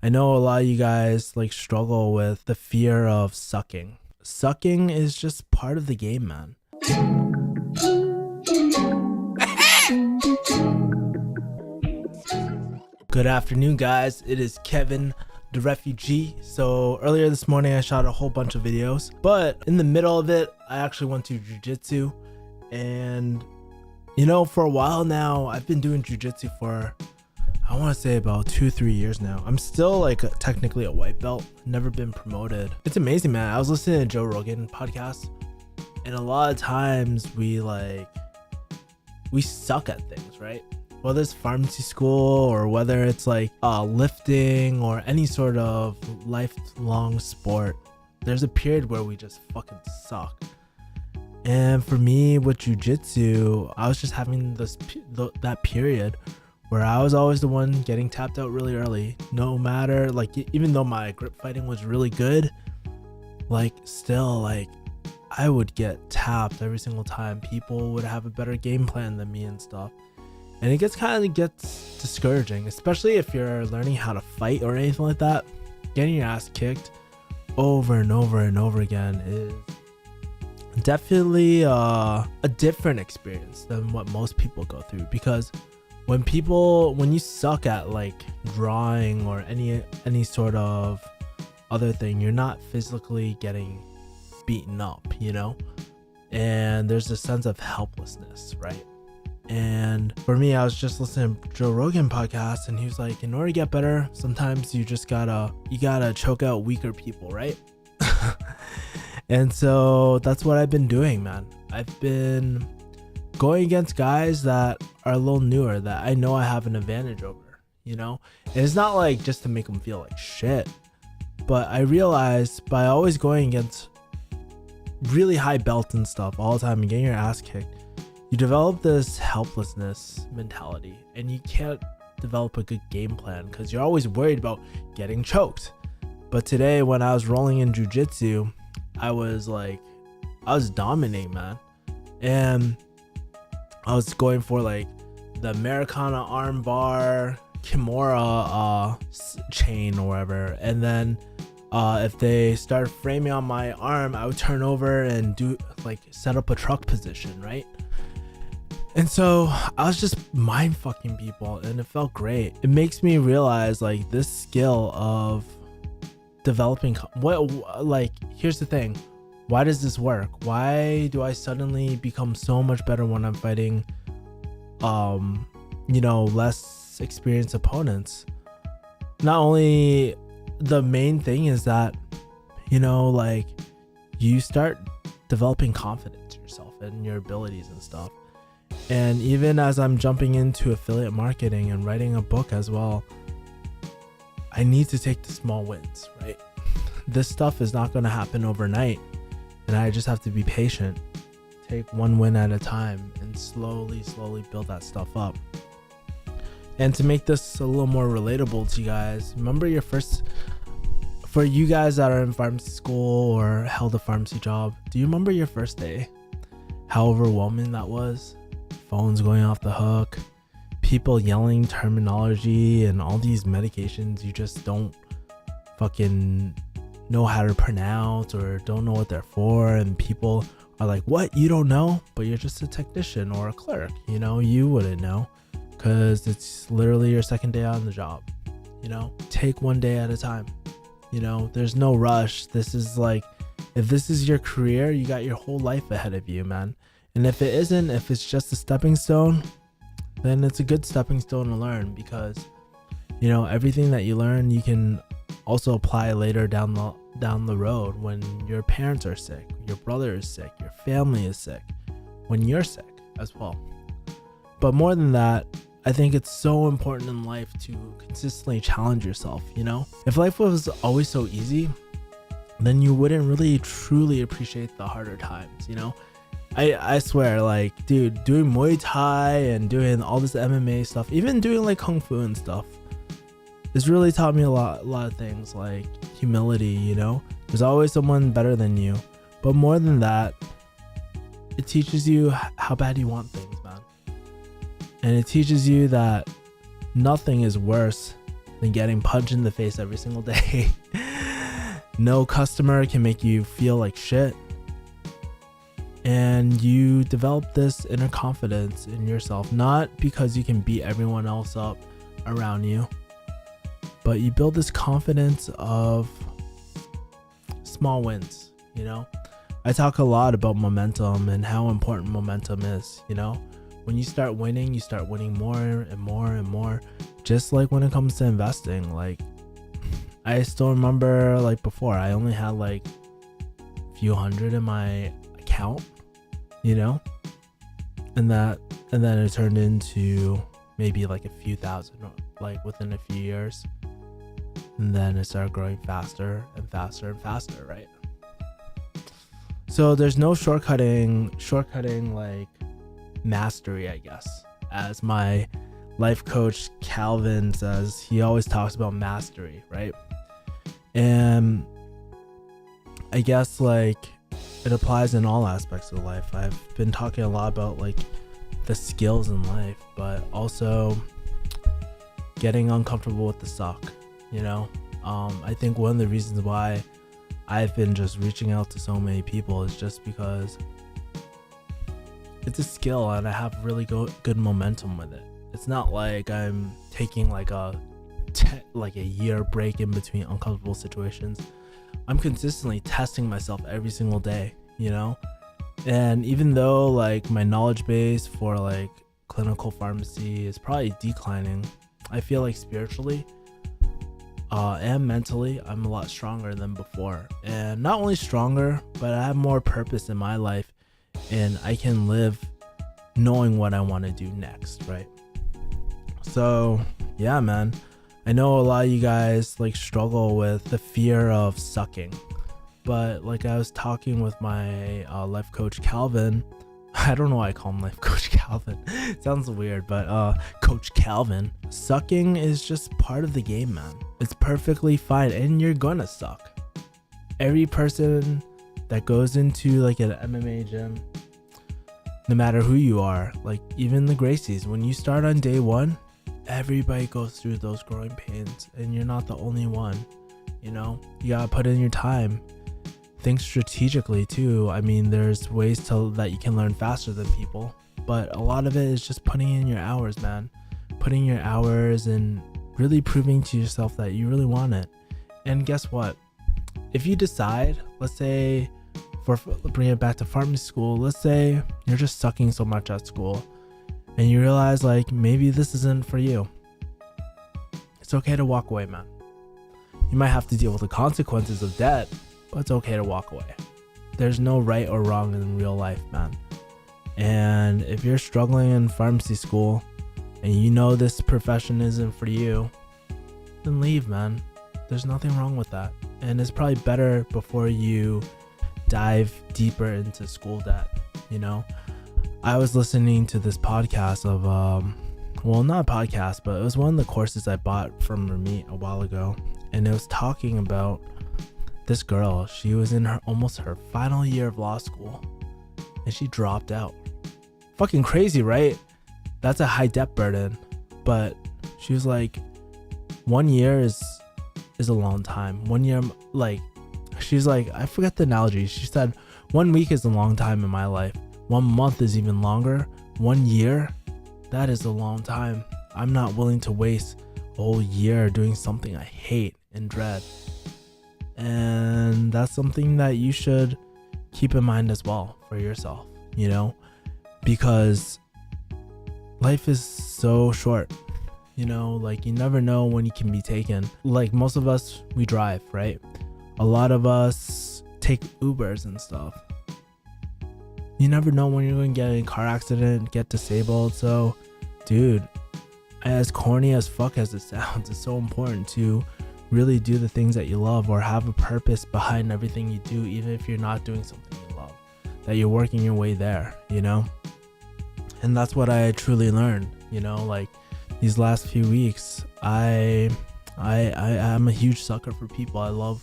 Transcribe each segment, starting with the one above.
I know a lot of you guys like struggle with the fear of sucking. Sucking is just part of the game, man. Good afternoon, guys. It is Kevin, the refugee. So earlier this morning, I shot a whole bunch of videos, but in the middle of it, I actually went to Jiujitsu. And for a while now, I've been doing Jiujitsu for, I want to say about 2-3 years now. I'm still like technically a white belt, never been promoted. It's amazing, man. I was listening to Joe Rogan podcast, and a lot of times we suck at things, right? Whether it's pharmacy school or whether it's like lifting or any sort of lifelong sport, there's a period where we just fucking suck. And for me with jiu-jitsu, I was just having that period where I was always the one getting tapped out really early. No matter, like, even though my grip fighting was really good, like, still, like, I would get tapped every single time. People would have a better game plan than me and stuff. And it gets discouraging, especially if you're learning how to fight or anything like that. Getting your ass kicked over and over and over again is definitely a different experience than what most people go through. Because when you suck at like drawing or any sort of other thing, you're not physically getting beaten up, and there's a sense of helplessness, right? And for me, I was just listening to Joe Rogan podcast, and he was like, in order to get better, sometimes you just gotta choke out weaker people, right? And so that's what I've been doing, man. I've been going against guys that are a little newer that I know I have an advantage over, And it's not like just to make them feel like shit, but I realized by always going against really high belts and stuff all the time and getting your ass kicked, you develop this helplessness mentality, and you can't develop a good game plan because you're always worried about getting choked. But today, when I was rolling in jiu-jitsu, I was dominating, man. And I was going for like the Americana arm bar, Kimura chain or whatever. And then if they started framing on my arm, I would turn over and do like set up a truck position, right? And so I was just mind fucking people, and it felt great. It makes me realize like this skill of developing here's the thing. Why does this work? Why do I suddenly become so much better when I'm fighting less experienced opponents? Not only, the main thing is that you start developing confidence in yourself and your abilities and stuff. And even as I'm jumping into affiliate marketing and writing a book as well, I need to take the small wins, right? This stuff is not going to happen overnight, and I just have to be patient, take one win at a time, and slowly build that stuff up. And to make this a little more relatable to you guys, remember for you guys that are in pharmacy school or held a pharmacy job, do you remember your first day? How overwhelming that was? Phones going off the hook, people yelling terminology and all these medications you just don't fucking know how to pronounce or don't know what they're for, and people are like, what, you don't know? But you're just a technician or a clerk, you wouldn't know because it's literally your second day on the job. Take one day at a time. There's no rush. This is like, if this is your career, you got your whole life ahead of you, man. And if it isn't, if it's just a stepping stone, then it's a good stepping stone to learn, because everything that you learn you can also apply later down the road when your parents are sick, your brother is sick, your family is sick, when you're sick as well. But more than that, I think it's so important in life to consistently challenge yourself. If life was always so easy, then you wouldn't really truly appreciate the harder times. I swear, like, dude, doing Muay Thai and doing all this MMA stuff, even doing like Kung Fu and stuff, it's really taught me a lot of things, like humility. There's always someone better than you. But more than that, it teaches you how bad you want things, man. And it teaches you that nothing is worse than than getting punched in the face every single day. No customer can make you feel like shit. And you develop this inner confidence in yourself, not because you can beat everyone else up around you, but you build this confidence of small wins, you know? I talk a lot about momentum and how important momentum is, you know? When you start winning more and more and more. Just like when it comes to investing, like I still remember like before I only had like a few hundred in my account, you know, and then it turned into maybe like a few thousand, like within a few years, and then it started growing faster and faster and faster, right? So there's no shortcutting like mastery, I guess, as my life coach Calvin says. He always talks about mastery, right? And I guess like it applies in all aspects of life. I've been talking a lot about like the skills in life, but also getting uncomfortable with the suck, you know? I think one of the reasons why I've been just reaching out to so many people is just because it's a skill and I have really good momentum with it. It's not like I'm taking like a year break in between uncomfortable situations. I'm consistently testing myself every single day, you know? And even though like my knowledge base for like clinical pharmacy is probably declining, I feel like spiritually and mentally I'm a lot stronger than before. And not only stronger, but I have more purpose in my life and I can live knowing what I want to do next, right? So yeah, man, I know a lot of you guys like struggle with the fear of sucking, but like I was talking with my life coach Calvin. I don't know why I call him life coach Calvin. It sounds weird, but Coach Calvin, sucking is just part of the game, man. It's perfectly fine, and you're gonna suck. Every person that goes into like an MMA gym, no matter who you are, like even the Gracies, when you start on day one, everybody goes through those growing pains, and you're not the only one. You know, you gotta put in your time. Think strategically too. I mean, there's ways that you can learn faster than people, but a lot of it is just putting in your hours, man. Putting your hours and really proving to yourself that you really want it. And guess what? If you decide, let's say, for bring it back to pharmacy school, let's say you're just sucking so much at school and you realize like maybe this isn't for you. It's okay to walk away, man. You might have to deal with the consequences of debt, but it's okay to walk away. There's no right or wrong in real life, man. And if you're struggling in pharmacy school and you know this profession isn't for you, then leave, man. There's nothing wrong with that. And it's probably better before you dive deeper into school debt, you know? I was listening to this podcast of, well, not a podcast, but it was one of the courses I bought from Ramit a while ago. And it was talking about this girl. She was in almost her final year of law school and she dropped out. Fucking crazy, right? That's a high debt burden. But she was like, 1 year is a long time. 1 year, like, she's like, I forget the analogy. She said 1 week is a long time in my life. 1 month is even longer. 1 year, that is a long time. I'm not willing to waste a whole year doing something I hate and dread. And that's something that you should keep in mind as well for yourself, you know, because life is so short, you know, like you never know when you can be taken. Like most of us, we drive, right? A lot of us take Ubers and stuff. You never know when you're going to get in a car accident, get disabled. So, dude, as corny as fuck as it sounds, it's so important to really do the things that you love or have a purpose behind everything you do, even if you're not doing something you love, that you're working your way there, you know? And that's what I truly learned, you know, like these last few weeks. I'm a huge sucker for people. I love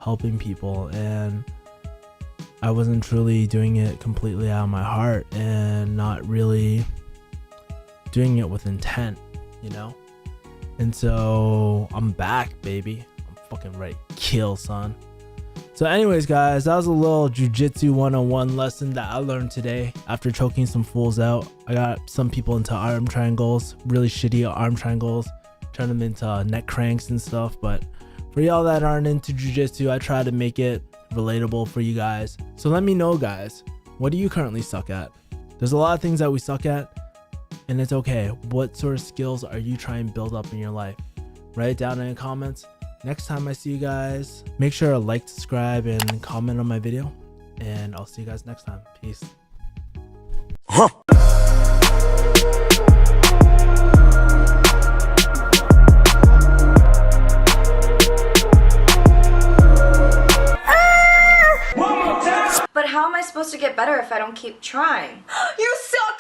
helping people, and I wasn't truly doing it completely out of my heart and not really doing it with intent, you know? And so I'm back, baby. I'm fucking ready to kill, son. So anyways, guys, that was a little Jiu-Jitsu 101 lesson that I learned today after choking some fools out. I got some people into arm triangles, really shitty arm triangles, turn them into neck cranks and stuff. But for y'all that aren't into Jiu-Jitsu, I try to make it relatable for you guys. So let me know, guys, what do you currently suck at? There's a lot of things that we suck at, and it's okay. What sort of skills are you trying to build up in your life? Write it down in the comments. Next time I see you guys, make sure to like, subscribe, and comment on my video. And I'll see you guys next time. Peace. But how am I supposed to get better if I don't keep trying? You suck!